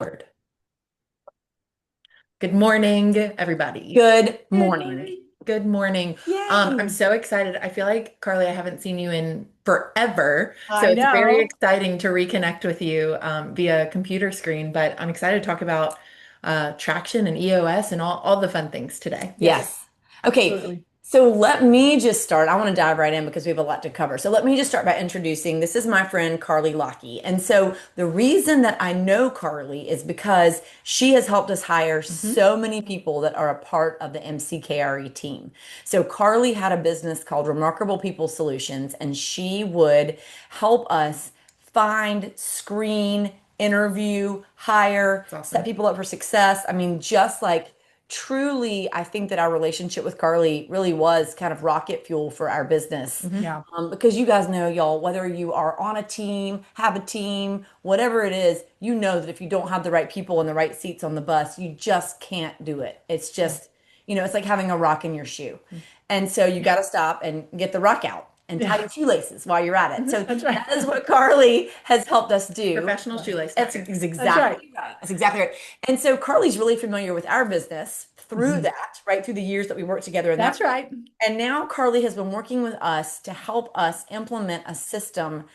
Word. Good morning, everybody. Good Good morning. morning. Good morning. I'm Yay. so excited. I feel like, Carly, I haven't seen you in forever. So I it's very know. exciting to reconnect with you via computer screen. But I'm excited to talk about traction and EOS and all the fun things today. Yes. Okay. Absolutely. So let me just start. I want to dive right in because we have a lot to cover. So let me just start by introducing this is my friend Carlie Lockey. And so the reason that I know Carlie is because she has helped us hire Hmm. so many people that are a part of the MCKRE team. So Carlie had a business called Remarkable People Solutions, and she would help us find, screen, interview, hire, It's set awesome. people up for success. I mean, just like truly, I think that our relationship with Carlie really was kind of rocket fuel for our business. Hmm. Yeah. Because you guys know, y'all, whether you are on a team, have a team, whatever it is, you know that if you don't have the right people in the right seats on the bus, you just can't do it. It's Yeah. just, it's like having a rock in your shoe. And so you got to stop and get the rock out and tie Yeah. your shoelaces while you're at it. Hmm. So That's right. that is what Carlie has helped us do. Professional shoelace That's tie. That's right. exactly right. That's exactly right. And so Carly's really familiar with our business through Mhm. that, right? Through the years that we worked together in that. That's right. And now Carly has been working with us to help us implement a system.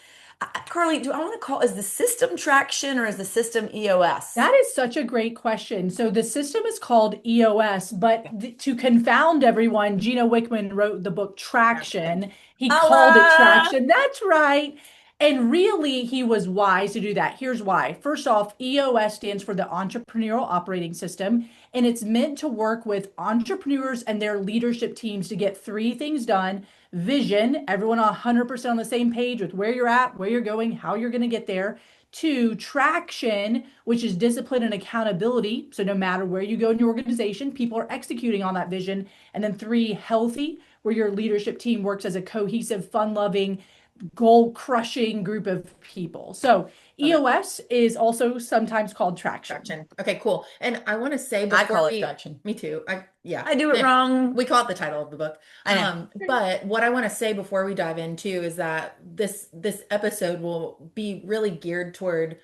Carly, do I want to call is the system traction or is the system EOS? That is such a great question. So the system is called EOS, but to confound everyone, Gino Wickman wrote the book Traction. Traction. He called it Holla! Traction. That's right. And really, he was wise to do that. Here's why. First off, EOS stands for the Entrepreneurial Operating System, and it's meant to work with entrepreneurs and their leadership teams to get three things done: vision, everyone 100% on the same page with where you're at, where you're going, how you're going to get there. Two, traction, which is discipline and accountability. So no matter where you go in your organization, people are executing on that vision. And then three, healthy, where your leadership team works as a cohesive, fun loving, goal crushing group of people. So Love it. EOS is also sometimes called traction. Traction. Okay, cool. And I want to say I before call it we, traction. me too. Yeah. I do it Eh, wrong. we call it the title of the book. I know. But what I want to say before we dive into is that this episode will be really geared toward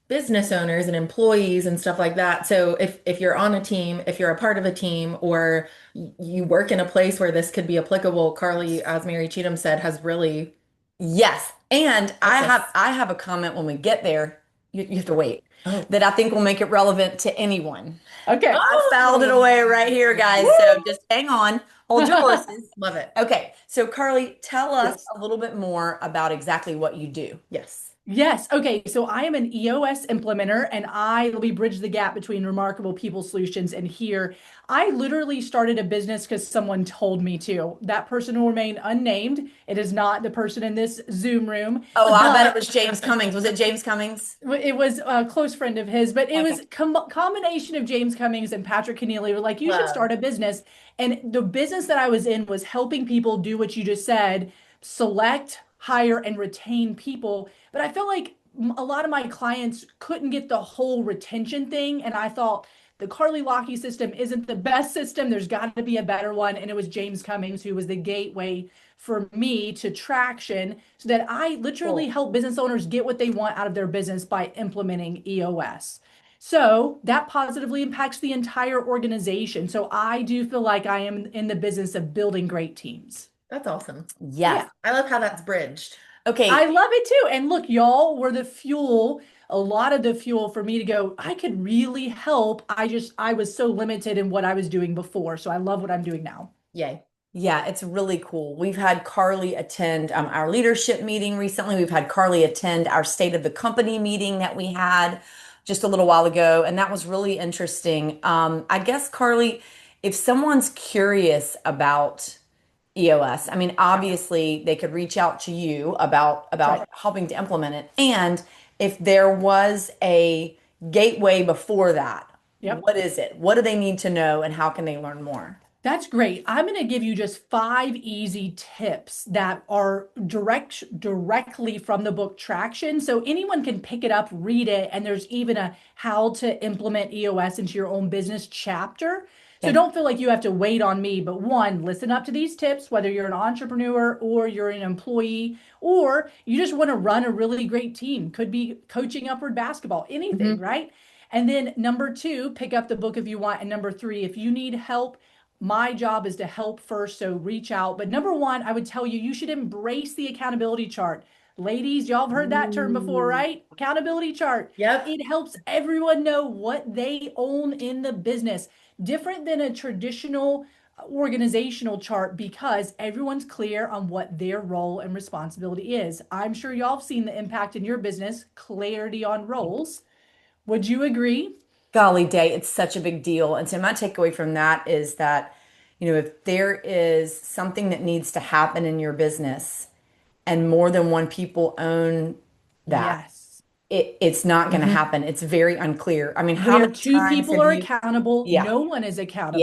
business owners and employees and stuff like that. So if you're on a team, if you're a part of a team, or you work in a place where this could be applicable, Carly, as Mary Cheatham said, has really Yes. And I helped have us. I have a comment when we get there. You have to wait. Oh. That I think will make it relevant to anyone. Okay. I filed it Oh, away right here, guys. So Woo! just hang on. Hold your horses. love it. Okay. So Carly, tell us Yes. a little bit more about exactly what you do. Yes. Yes. Okay. So I am an EOS implementer and we bridge the gap between Remarkable People Solutions and here. I literally started a business because someone told me to. That person will remain unnamed. It is not the person in this Zoom room, Oh, I bet it but was James Cummings. Was it James Cummings? it was a close friend of his, but it Okay. was combination of James Cummings and Patrick Keneally were like, you should Love. start a business. And the business that I was in was helping people do what you just said, select, hire, and retain people. But I felt like a lot of my clients couldn't get the whole retention thing. And I thought the Carlie Lockey system isn't the best system. There's got to be a better one. And it was James Cummings who was the gateway for me to traction so that I literally Cool. help business owners get what they want out of their business by implementing EOS. So that positively impacts the entire organization. So I do feel like I am in the business of building great teams. That's awesome. Yes. Yeah, I love how that's bridged. I Okay. love it too. And look, y'all were the fuel, a lot of the fuel for me to go, I could really help. I was so limited in what I was doing before. So I love what I'm doing now. Yay. Yeah, it's really cool. We've had Carly attend our leadership meeting recently. We've had Carly attend our state of the company meeting that we had just a little while ago, and that was really interesting. I guess, Carly, if someone's curious about EOS, I mean, obviously they could reach out to you about That's right. helping to implement it. And if there was a gateway before that, Yep. what is it? What do they need to know, and how can they learn more? That's great. I'm going to give you just 5 easy tips that are directly from the book Traction. So anyone can pick it up, read it, and there's even a how to implement EOS into your own business chapter. So Okay. don't feel like you have to wait on me, but one, listen up to these tips, whether you're an entrepreneur or you're an employee, or you just want to run a really great team. Could be coaching upward basketball, anything, Hmm. right? And then number two, pick up the book if you want. And number three, if you need help, my job is to help first. So reach out. But number one, I would tell you, you should embrace the accountability chart. Ladies, y'all have heard that term before, Ooh. right? Accountability chart. Yep. It helps everyone know what they own in the business. Different than a traditional organizational chart because everyone's clear on what their role and responsibility is. I'm sure y'all have seen the impact in your business, clarity on roles. Would you agree? Golly day, it's such a big deal. And so my takeaway from that is that, if there is something that needs to happen in your business and more than one people own that, Yes. it's not going to Mhm. happen. It's very unclear. I mean, how Where many two times people have are you? accountable, Yeah, no one is yeah, accountable.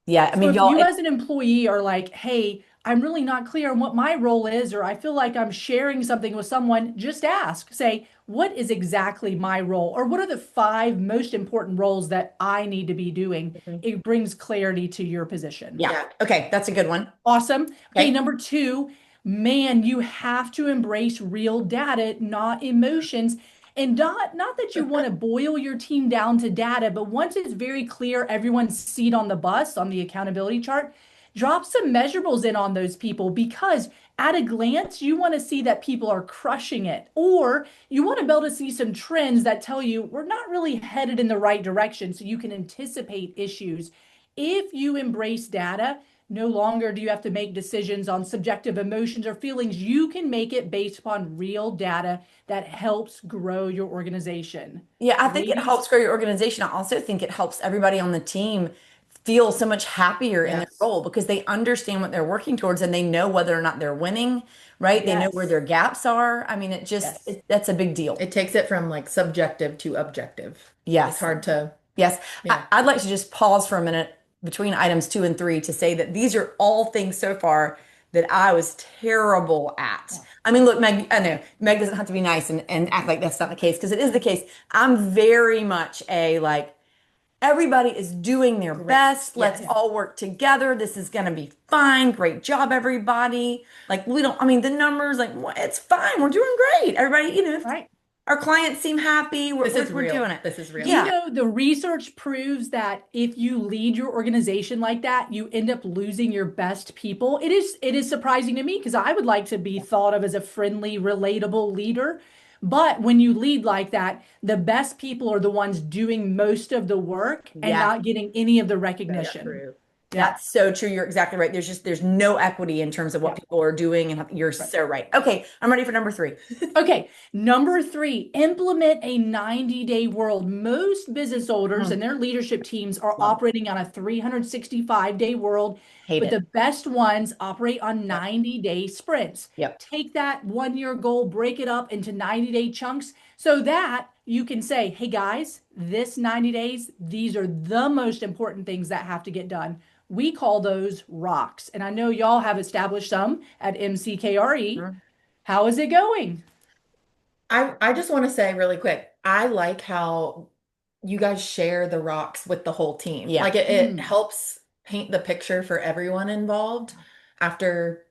yeah. I So mean, if y'all, you as an employee are like, hey, I'm really not clear on what my role is, or I feel like I'm sharing something with someone, just ask. Say, what is exactly my role? Or what are the five most important roles that I need to be doing? Mhm. It brings clarity to your position. yeah. Yeah. Okay, that's a good one. Awesome. Okay, Okay. number two, man, you have to embrace real data, not emotions. And not that you want to boil your team down to data, but once it's very clear everyone's seat on the bus on the accountability chart, drop some measurables in on those people because at a glance, you want to see that people are crushing it, or you want to be able to see some trends that tell you we're not really headed in the right direction so you can anticipate issues. If you embrace data, no longer do you have to make decisions on subjective emotions or feelings. You can make it based upon real data that helps grow your organization. Yeah, I think it Ladies, helps grow your organization. I also think it helps everybody on the team feel so much happier in their Yes. role because they understand what they're working towards and they know whether or not they're winning, right? They know where yes, their gaps are. I mean, yes. that's a big deal. It takes it from like subjective to objective. It's Yes. hard to, Yes. yeah. I'd like to just pause for a minute between items 2 and 3 to say that these are all things so far that I was terrible at. Yeah. I mean, look, Meg, I know Meg doesn't have to be nice and act like that's not the case because it is the case. I'm very much a like, everybody is doing their Great. best. Let's Yes. Yeah. all work together. This is going to be fine. Great job, everybody. Like, we don't, I mean, the numbers, like, it's fine. We're doing great. Everybody, Right. our clients seem happy. This is We're real. doing it. This is Do real. you Yeah. know the research proves that if you lead your organization like that, you end up losing your best people? It is surprising to me because I would like to be thought of as a friendly, relatable leader. But when you lead like that, the best people are the ones doing most of the work and Yeah. not getting any of the So recognition. true. Yeah. That's so true. You're exactly right. There's no equity in terms of what Yeah. people are doing, and you're Right. so right. Okay, I'm ready for number 3. Okay, number three, implement a 90-day world. Most business owners and Mm, their leadership teams are love it. operating on a 365-day world, Hate but it. the best ones operate on Yep. 90-day sprints. Yep. Take that 1 year goal, break it up into 90-day chunks so that you can say, hey guys, this 90 days, these are the most important things that have to get done. We call those rocks. And I know y'all have established some at MCKRE. Mhm. How is it going? I just want to say really quick, I like how you guys share the rocks with the whole team. Yeah. Like it Mm. helps paint the picture for everyone involved after,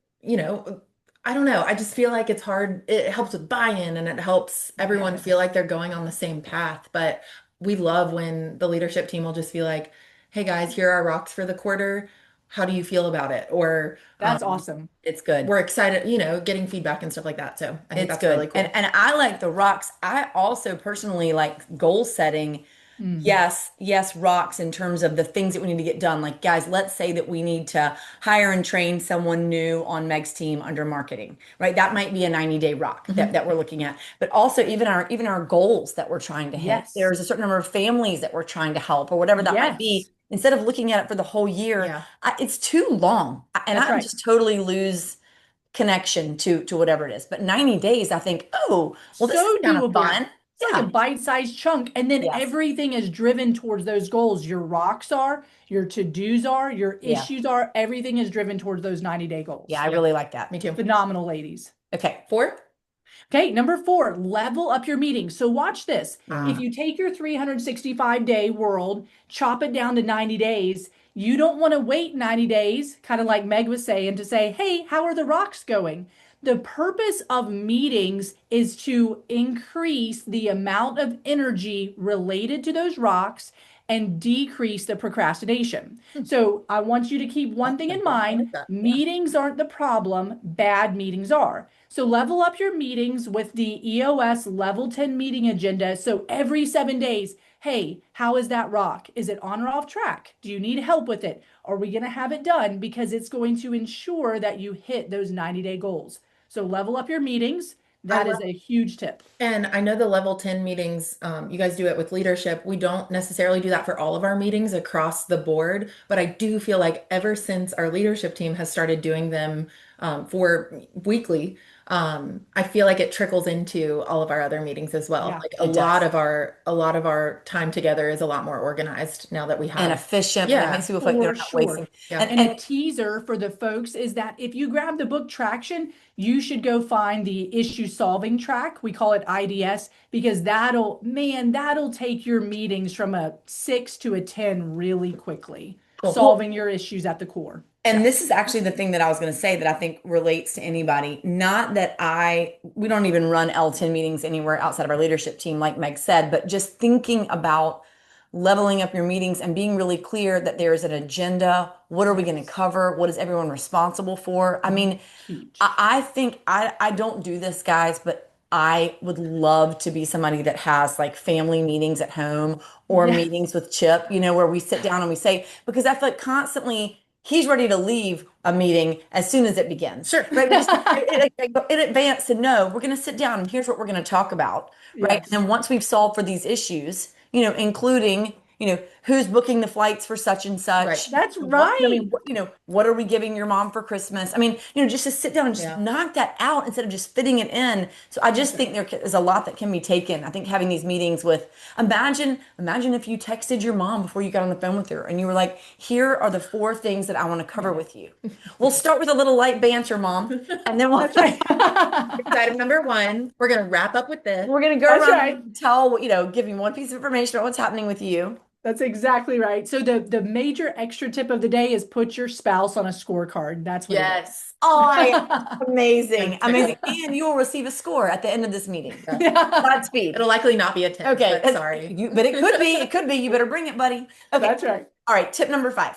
I don't know. I just feel like it's hard. It helps with buy-in and it helps everyone Yes. feel like they're going on the same path. But we love when the leadership team will just be like, hey guys, here are rocks for the quarter. How do you feel about it? Or That's awesome. It's good. we're excited, getting feedback and stuff like that. So I think It's that's really good. And cool. and I like the rocks. I also personally like goal setting. Mm. Yes, yes, rocks in terms of the things that we need to get done. Like, guys, let's say that we need to hire and train someone new on Meg's team under marketing, right? That might be a 90-day rock that, Mhm. that we're looking at. But also even our goals that we're trying to hit. Yes. There's a certain number of families that we're trying to help or whatever that might be. Yes. Instead of looking at it for the whole year, Yeah. it's too long. And That's I right. just totally lose connection to whatever it is. But 90 days, I think, oh, well, this is So kind of doable. Yeah. fun. It's like a Yeah. bite-sized chunk. And then Yes. everything is driven towards those goals. Your rocks are, your to-dos are, your Yeah. issues are, everything is driven towards those 90-day Yeah. goals. I Yeah. really like that. Me too. Phenomenal, ladies. Okay. 4? Okay, number four, level up your meetings. So watch this. If Mm. Ah, you take your 365-day world, chop it down to 90 days, you don't want to wait 90 days, kind of like Meg was saying, to say, hey, how are the rocks going? The purpose of meetings is to increase the amount of energy related to those rocks and decrease the procrastination. So I want you to keep one thing in I like mind. that. Yeah. Meetings aren't the problem, bad meetings are. So level up your meetings with the EOS level 10 meeting agenda. So every 7 days, hey, how is that rock? Is it on or off track? Do you need help with it? Are we going to have it done? Because it's going to ensure that you hit those 90-day goals. So level up your meetings. I That is love a huge tip. And I know the level 10 meetings, you guys do it with leadership. We don't necessarily do that for all of our meetings across the board, but I do feel like ever since our leadership team has started doing them for weekly, I feel like it trickles into all of our other meetings as well. Yeah. Like It does. a lot of our time together is a lot more organized now that we And have. efficient, and it Yeah, makes people feel like For they're not wasting. sure. yeah. And And a teaser for the folks is that if you grab the book Traction, you should go find the issue solving track. We call it IDS because that'll take your meetings from a 6 to a 10 really quickly, Cool. solving your issues at the core. And this is actually the thing that I was going to say that I think relates to anybody. Not that we don't even run L10 meetings anywhere outside of our leadership team, like Meg said, but just thinking about leveling up your meetings and being really clear that there is an agenda. What are we going to cover? What is everyone responsible for? I mean, Huge. I think I don't do this, guys, but I would love to be somebody that has like family meetings at home or Yeah. meetings with Chip, where we sit down and we say, because I feel like constantly he's ready to leave a meeting as soon as it begins. Sure. Right. We just in advance to know we're going to sit down and here's what we're going to talk about. Right. And Yes. then once we've solved for these issues, including, who's booking the flights for such and Right. such. That's What, I right. mean, what are we giving your mom for Christmas? I mean, just to sit down and just Yeah. knock that out instead of just fitting it in. So I just think there is a lot that can be taken. I think having these meetings with, imagine if you texted your mom before you got on the phone with her and you were like, here are the 4 things that I want to cover with you. We'll start with a little light banter, mom, and then That's right. Item number one, we're going to wrap up with this. we're gonna go That's around right. and tell, give you one piece of information about what's happening with you. That's exactly right. So the major extra tip of the day is put your spouse on a scorecard. That's what it is. Yes. Oh, amazing, That's amazing. excellent. And you will receive a score at the end of this meeting. Yeah. Godspeed. It'll likely not be a 10, Okay, but sorry. but it could be. It could be. You better bring it, buddy. Okay. That's right. All right. Tip number 5.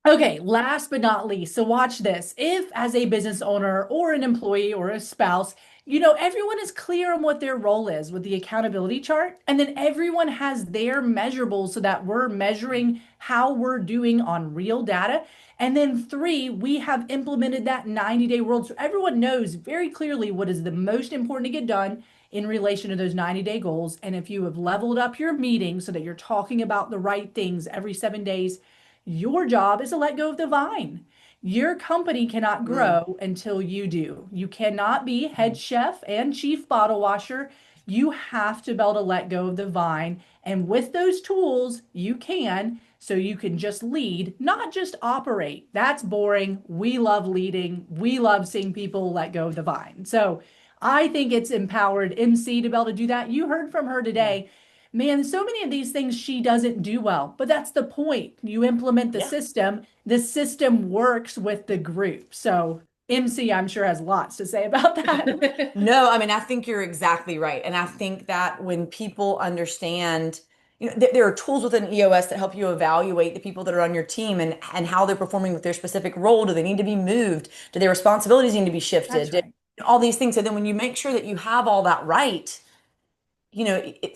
Okay, last but not least, so watch this. If, as a business owner or an employee or a spouse, everyone is clear on what their role is with the accountability chart, and then everyone has their measurables so that we're measuring how we're doing on real data. And then 3, we have implemented that 90-day world. So everyone knows very clearly what is the most important to get done in relation to those 90-day goals. And if you have leveled up your meeting so that you're talking about the right things every 7 days, your job is to let go of the vine. Your company cannot grow until you do. You cannot be head chef and chief bottle washer. You have to be able to let go of the vine. And with those tools, you can, so you can just lead, not just operate. That's boring. We love leading. We love seeing people let go of the vine. So I think it's empowered MC to be able to do that. You heard from her today. Man, so many of these things she doesn't do well, but that's the point. You implement Yeah. the system works with the group. So MC, I'm sure, has lots to say about that. No, I mean, I think you're exactly right. And I think that when people understand, there are tools within EOS that help you evaluate the people that are on your team and how they're performing with their specific role. Do they need to be moved? Do their responsibilities need to be shifted? That's right. All these things. So then when you make sure that you have all that right,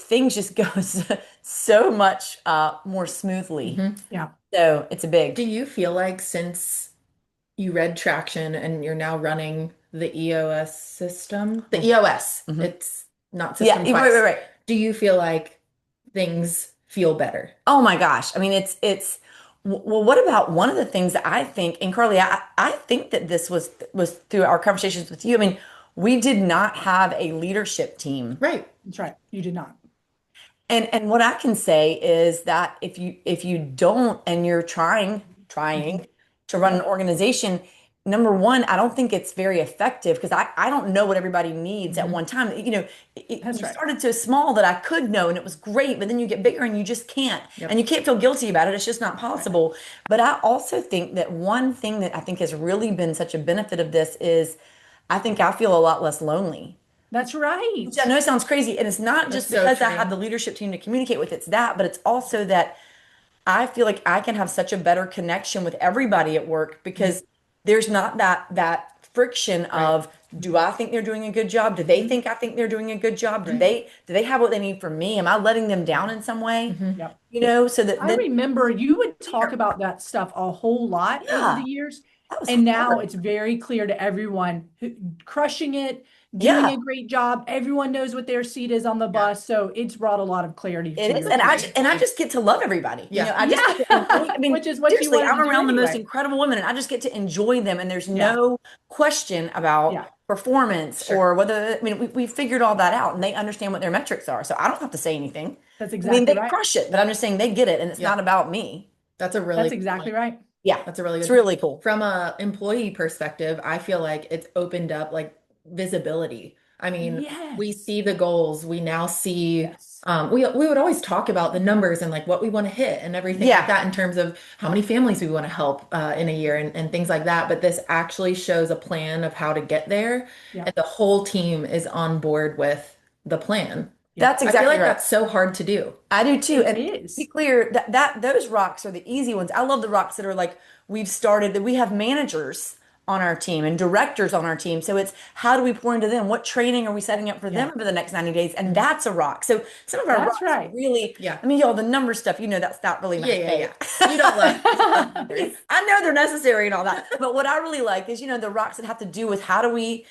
things just go so much more smoothly. Yeah. So it's a big. Do you feel like since you read Traction and you're now running the EOS system, the EOS, it's not Yeah, system right, twice. right. Do you feel like things feel better? Oh my gosh. I mean, it's well, what about one of the things that I think, and Carlie, I think that this was through our conversations with you. I mean, we did not have a leadership team. Right. That's right. You did not. And what I can say is that if you don't and you're trying to run an organization, number one, I don't think it's very effective because I don't know what everybody needs at one time. It That's right. started so small that I could know and it was great, but then you get bigger and you just can't. Yep. And you can't feel guilty about it. It's just not possible. But I also think that one thing that I think has really been such a benefit of this is I think I feel a lot less lonely. That's right. Which I know sounds crazy. And it's not That's just so because I have true. the leadership team to communicate with, it's that, but it's also that I feel like I can have such a better connection with everybody at work Mhm. because there's not that friction Right. of do I think they're doing a good job? Do they Mhm. think they're doing a good job? Right. Do they have what they need from me? Am I letting them down in some way? Hmm. Yep. You know, so that I then remember you would talk about that stuff a whole lot over the yeah, years. that was And now hard. it's very clear to everyone crushing it, doing Yeah. a great job. Everyone knows what their seat is on the Yeah. bus. So it's brought a lot of clarity to It is, your and team. I just get to love everybody. You know, Yeah. I just get to enjoy. Yeah, I mean, which is what you seriously, wanted I'm to do around the most anyway. incredible women, and I just get to enjoy them. And there's Yeah, no question about yeah, performance Sure. or whether. I mean, we figured all that out, and they understand what their metrics are. So I don't have to say anything. that's I mean, exactly they right. crush it, but I'm just saying they get it, and it's Yeah. not about me. That's a really That's good exactly point. right. Yeah, That's a really it's good point. really cool. From a employee perspective, I feel like it's opened up like visibility. I mean, we Yes. see the goals. We now see Yes. we would always talk about the numbers and like what we want to hit and everything like Yeah, that in terms of how many families we want to help in a year and things like that. But this actually shows a plan of how to get there, Yeah. and the whole team is on board with the plan. Yeah. that's I feel exactly like right. that's so hard to do. I do too. It And to be is. clear, that those rocks are the easy ones. I love the rocks that are like we've started that we have managers on our team and directors on our team. So it's how do we pour into them? What training are we setting up for them Yeah. over the next 90 days? And Mhm. that's a rock. So some of our That's rocks are right. really, Yeah. I mean, y'all, the number stuff, that's not really my Yeah, yeah, thing. yeah. You don't love numbers. I know they're necessary and all that. But what I really like is, the rocks that have to do with how do we,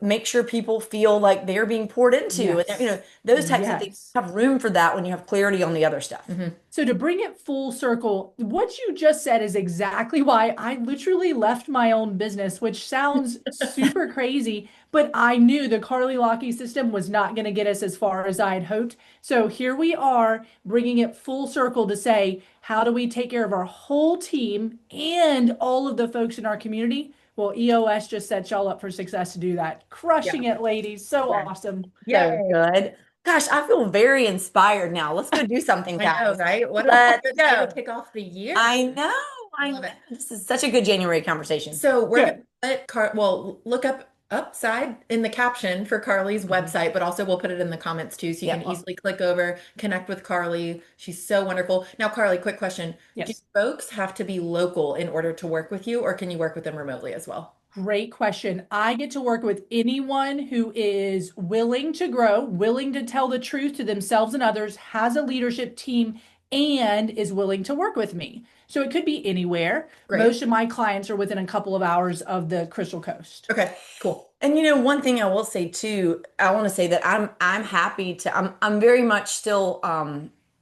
make sure people feel like they're being poured into and, Yes. those types of things Yes. have room for that when you have clarity on the other stuff. Mhm. So to bring it full circle, what you just said is exactly why I literally left my own business, which sounds super crazy, but I knew the Carlie Lockey system was not going to get us as far as I had hoped. So here we are bringing it full circle to say, how do we take care of our whole team and all of the folks in our community? Well, EOS just set y'all up for success to do that. Yeah. Crushing it, ladies. So Yeah. awesome. Yeah. So good. Gosh, I feel very inspired now. Let's go do something, I know, guys. right? What a Let's good way to go. kick off the year. I know. I I love know. it. This is such a good January conversation. So we're gonna Good. look up upside in the caption for Carlie's Mhm. website, but also we'll put it in the comments too, so you can Yep. easily click over, connect with Carlie. She's so wonderful. Now, Carlie, quick question. Do Yes. folks have to be local in order to work with you, or can you work with them remotely as well? Great question. I get to work with anyone who is willing to grow, willing to tell the truth to themselves and others, has a leadership team, and is willing to work with me. So it could be anywhere. Great. Most of my clients are within a couple of hours of the Crystal Coast. Okay, cool. And one thing I will say too, I want to say that I'm happy to I'm very much still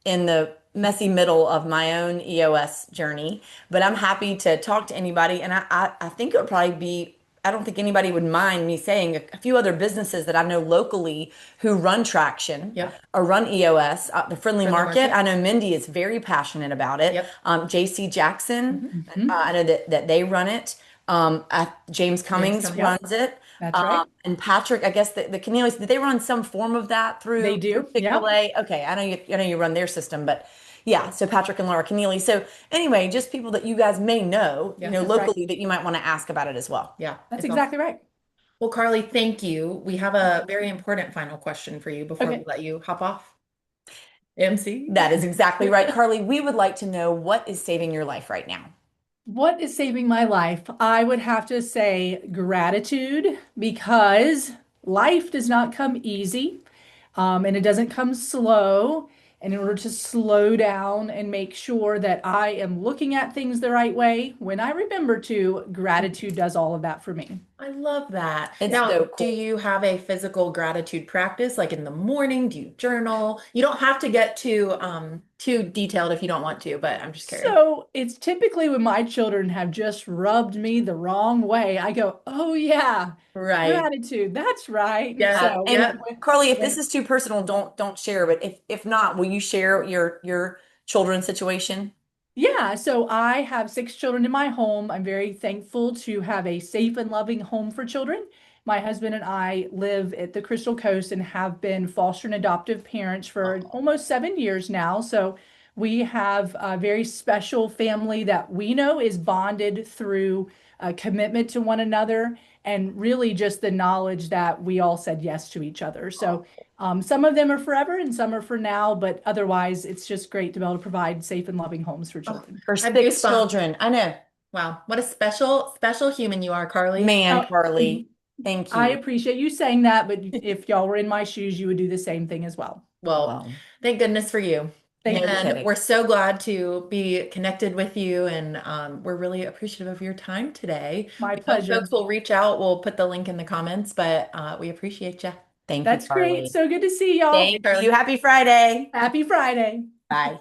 in the messy middle of my own EOS journey, but I'm happy to talk to anybody and I think it would probably be I don't think anybody would mind me saying a few other businesses that I know locally who run traction Yep. or run EOS, the Friendly Friendly Market. market. I know Mindy is very passionate about it. Yep. JC Jackson, Hmm. Mhm. I know that they run it. James James Cummings Cummings. Yep. runs it. That's right. And Patrick, I guess the Keneally's, did they run some form of that They through do. Yeah. Chick-fil-A? Okay, I know you run their system, but yeah, so Patrick and Laura Keneally. So anyway, just people that you guys may know, Yeah. That's right. locally that you might want to ask about it as well. Yeah. That's It's awesome. exactly right. Well, Carlie, thank you. We have a very important final question for you before we Okay. let you hop off. MC? That is exactly right. Carlie, we would like to know what is saving your life right now. What is saving my life? I would have to say gratitude because life does not come easy, and it doesn't come slow. And in order to slow down and make sure that I am looking at things the right way, when I remember to, gratitude does all of that for me. I love that. It's Now, so do cool. you have a physical gratitude practice like in the morning? Do you journal? You don't have to get too detailed if you don't want to, but I'm just curious. So it's typically when my children have just rubbed me the wrong way, I go, oh yeah, Right. gratitude. That's right. Yeah. So And Yeah. Carlie, if this when is too personal, don't share. But if not, will you share your children's situation? Yeah, so I have six children in my home. I'm very thankful to have a safe and loving home for children. My husband and I live at the Crystal Coast and have been foster and adoptive parents for Oh, almost 7 years now. So We have a very special family that we know is bonded through a commitment to one another and really just the knowledge that we all said yes to each other. So some of them are forever and some are for now, but otherwise it's just great to be able to provide safe and loving homes for children. For I have 6 goosebumps. children. I know. Wow, what a special human you are, Carlie. Man, Oh, Carlie, thank I you. appreciate you saying that, but if y'all were in my shoes, you would do the same thing as well. Well, Wow. thank goodness for you. Thank No you. And kidding. we're so glad to be connected with you, and we're really appreciative of your time today. My We hope pleasure. folks will reach out. We'll put the link in the comments, but we appreciate you. Thank you, That's great. Carlie. So good to see y'all. Thank you. Happy Friday. Happy Friday. Bye.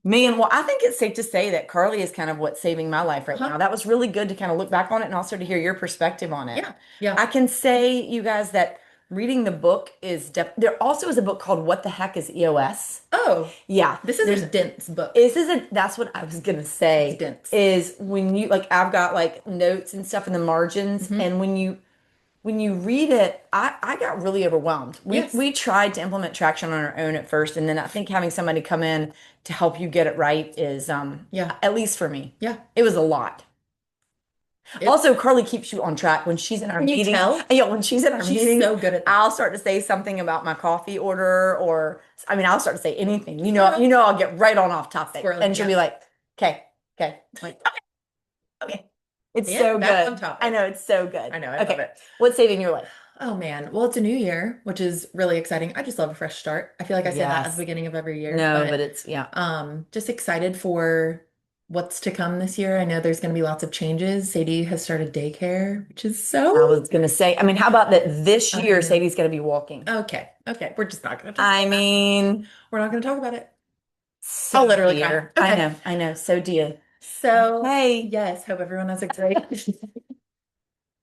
Man, well, I think it's safe to say that Carlie is kind of what's saving my life right now. That was really good to kind of look back on it and also to hear your perspective on it. Yeah, yeah. I can say, you guys, that reading the book is there also is a book called What the Heck is EOS? Oh, Yeah. this is a dense book. That's what I was gonna say. It's dense. Is when you like I've got like notes and stuff in the margins, and when you read it, I got really overwhelmed. Yes. We tried to implement traction on our own at first, and then I think having somebody come in to help you get it right is Yeah. at least for me. Yeah. It was a lot. It- Also, Carlie keeps you on track when she's in our Can you meeting. tell? Yeah, when she's in our She's meeting, so good at that. I'll start to say something about my coffee order, or I mean, I'll start to say anything. Uh-huh. I'll get right on off topic, Squirrely, and she'll be yeah. like, "Okay, okay." I'm like, okay. It's Yeah, so back good. on topic. I know it's so good. I know, I Okay, love it. what's saving your life? Oh man. Well, it's a new year, which is really exciting. I just love a fresh start. I feel like I say that at Yes. the beginning of every year, No, but it's yeah. just excited for what's to come this year. I know there's going to be lots of changes. Sadie has started daycare, which is I so was gonna say, I mean, how about that this I year know. Sadie's gonna be walking? Okay. Okay. We're just not going to talk I about that. mean, We're not going to talk about it. so I'll literally cry. dear. Okay. I know, so dear. So, Hey, yes, hope everyone has a great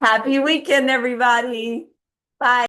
happy weekend, everybody. Bye.